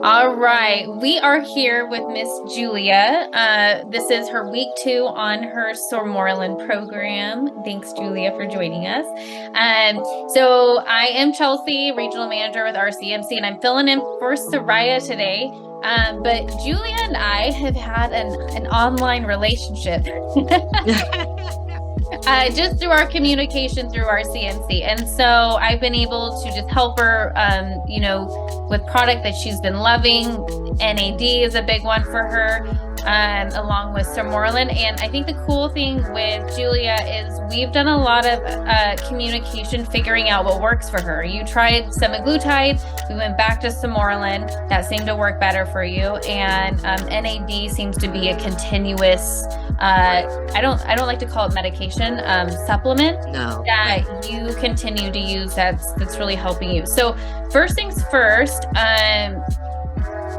All right, we are here with Miss Julia. This is her week 2 on her Sormoreland program. Thanks, Julia, for joining us. So I am Chelsea, regional manager with RCMC, and I'm filling in for Soraya today. But Julia and I have had an online relationship. Just through our communication through our CMC. And so I've been able to just help her, with product that she's been loving. NAD is a big one for her, along with Sormoreland. And I think the cool thing with Julia is we've done a lot of communication, figuring out what works for her. You tried semaglutide, we went back to Sormoreland. That seemed to work better for you. And NAD seems to be a continuous, I don't like to call it medication, supplement that you continue to use that's really helping you. So first things first,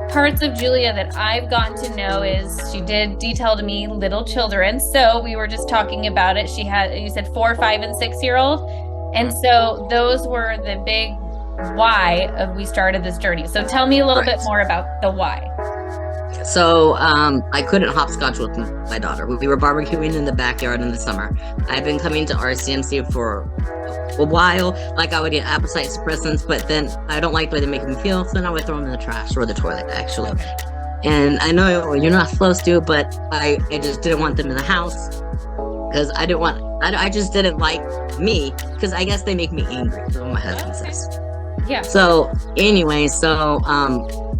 parts of Julia that I've gotten to know is she did detail to me little children. So we were just talking about it. She had, you said 4, 5, and 6-year-old. And so those were the big why of we started this journey. So tell me a little bit more about the why. So I couldn't hopscotch with my daughter. We were barbecuing in the backyard in the summer. I've been coming to RCMC for a while. Like, I would get appetite suppressants, but then I don't like the way they make me feel, so then I would throw them in the trash or the toilet, actually. And I know you're not supposed to, but I just didn't want them in the house because I just didn't like me, because I guess they make me angry, is what my husband says. Yeah. So anyway,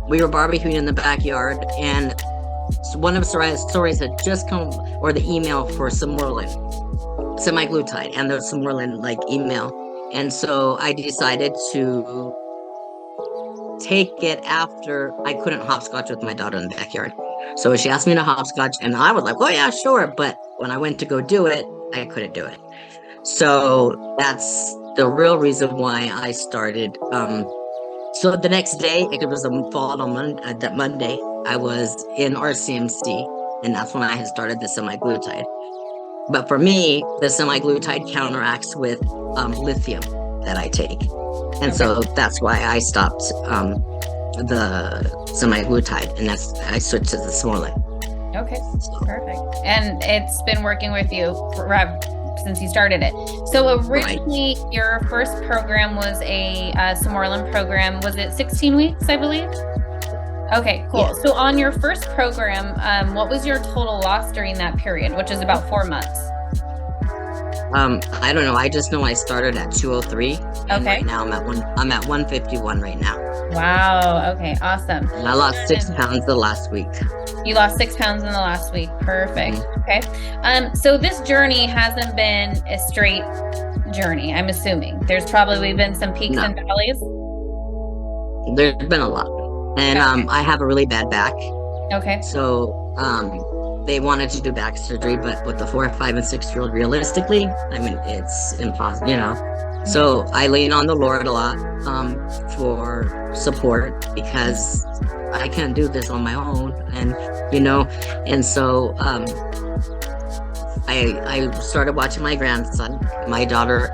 we were barbecuing in the backyard, and one of Soraya's stories had just come, or the email for Sormoreland, semaglutide, and the Sormoreland email. And so I decided to take it after I couldn't hopscotch with my daughter in the backyard. So she asked me to hopscotch, and I was like, oh yeah, sure. But when I went to go do it, I couldn't do it. So that's the real reason why I started. So the next day, it was that Monday, I was in RCMC, and that's when I had started the semaglutide. But for me, the semaglutide counteracts with lithium that I take. And so that's why I stopped the semaglutide, and I switched to the Sormoreland. Okay, perfect. And it's been working with you forever, since you started it. So originally, your first program was a Sormoreland program. Was it 16 weeks, I believe? Okay, cool. Yeah. So on your first program, what was your total loss during that period, which is about 4 months? I don't know. I just know I started at 203. And right now I'm at 151 right now. Wow. Okay. Awesome. And I lost 6 pounds the last week. You lost 6 pounds in the last week. Perfect. Mm-hmm. Okay. So this journey hasn't been a straight journey, I'm assuming. There's probably been some peaks and valleys. There's been a lot. And I have a really bad back. Okay. So they wanted to do back surgery, but with the 4, 5, and 6-year-old, realistically, I mean, it's impossible, So I lean on the Lord a lot for support, because I can't do this on my own, and so I started watching my grandson. My daughter,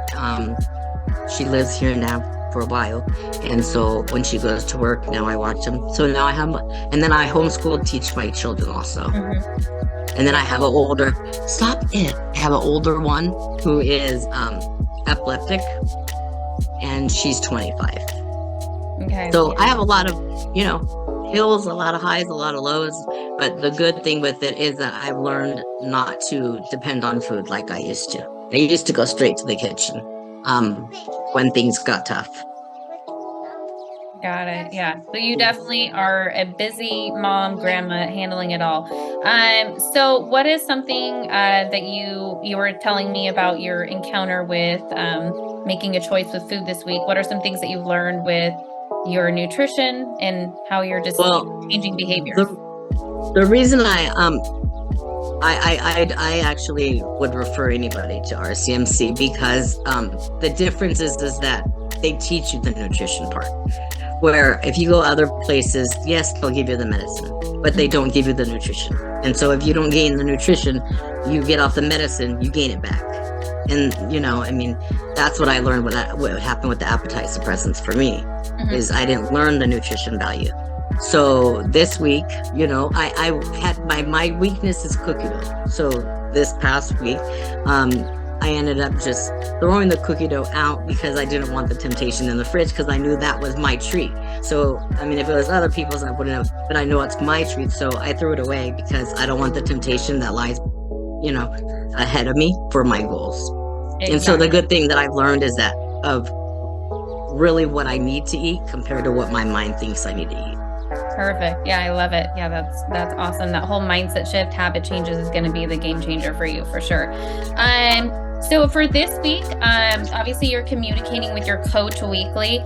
she lives here now for a while, and so when she goes to work, now I watch him. So now I have, and then I homeschool, teach my children also. Mm-hmm. And then I have I have an older one who is epileptic, and she's 25. Okay. So I have a lot of, hills, a lot of highs, a lot of lows. But the good thing with it is that I've learned not to depend on food like I used to. I used to go straight to the kitchen when things got tough. Got it. Yeah. So you definitely are a busy mom, grandma, handling it all. So what is something that you were telling me about your encounter with making a choice with food this week? What are some things that you've learned with your nutrition and how you're just changing behaviors? The reason I actually would refer anybody to RCMC, because the difference is that they teach you the nutrition part. Where if you go other places, yes, they'll give you the medicine, but they don't give you the nutrition. And so if you don't gain the nutrition, you get off the medicine, you gain it back. And, that's what I learned what happened with the appetite suppressants for me, is I didn't learn the nutrition value. So this week, I had my weakness is cookie dough. So this past week, I ended up just throwing the cookie dough out because I didn't want the temptation in the fridge because I knew that was my treat. So, I mean, if it was other people's, I wouldn't have, but I know it's my treat. So I threw it away because I don't want the temptation that lies, ahead of me for my goals. Exactly. And so the good thing that I've learned is that of really what I need to eat compared to what my mind thinks I need to eat. Perfect. Yeah, I love it. Yeah, that's awesome. That whole mindset shift, habit changes is going to be the game changer for you for sure. So for this week, obviously you're communicating with your coach weekly.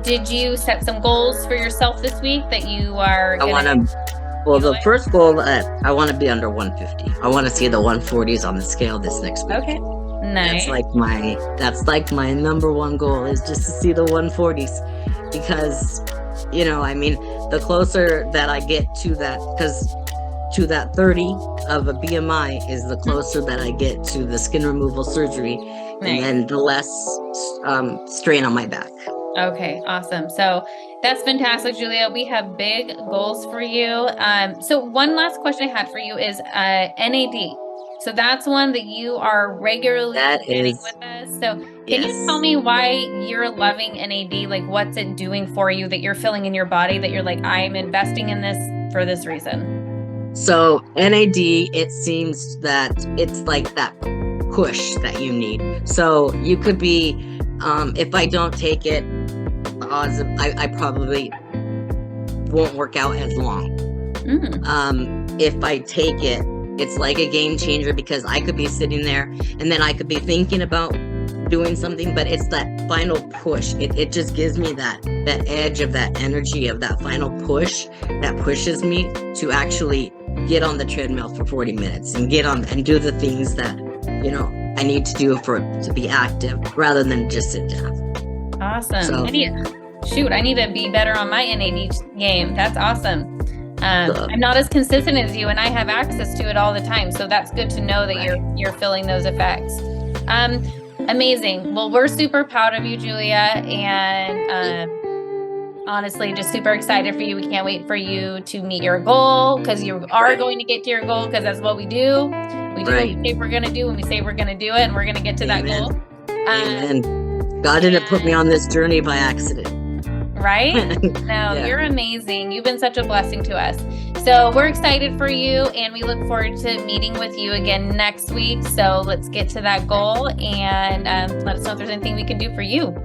Did you set some goals for yourself this week that you are the first goal, I want to be under 150. I want to see the 140s on the scale this next week. Okay. Nice. That's like my number one goal is just to see the 140s because, the closer that I get to that, because to that 30 of a BMI is the closer that I get to the skin removal surgery, Nice. And then the less strain on my back. Okay, awesome. So that's fantastic, Julia. We have big goals for you. So one last question I had for you is NAD. So that's one that you are regularly getting with us. So can you tell me why you're loving NAD? Like what's it doing for you that you're feeling in your body that you're like, I'm investing in this for this reason? So NAD, it seems that it's like that push that you need. So you could be, if I don't take it, I probably won't work out as long. If I take it, it's like a game changer because I could be sitting there and then I could be thinking about doing something, but it's that final push. It just gives me that edge of that energy of that final push that pushes me to actually get on the treadmill for 40 minutes and get on and do the things that, I need to do to be active rather than just sit down. Awesome. So, I need to be better on my NAD game. That's awesome. I'm not as consistent as you and I have access to it all the time. So that's good to know that you're feeling those effects. Amazing. Well, we're super proud of you, Julia. And honestly, just super excited for you. We can't wait for you to meet your goal because you are going to get to your goal because that's what we do. We do what we say we're going to do when we say we're going to do it, and we're going to get to that goal. Amen. God didn't put me on this journey by accident. Right? No, You're amazing. You've been such a blessing to us. So we're excited for you, and we look forward to meeting with you again next week. So let's get to that goal and let us know if there's anything we can do for you.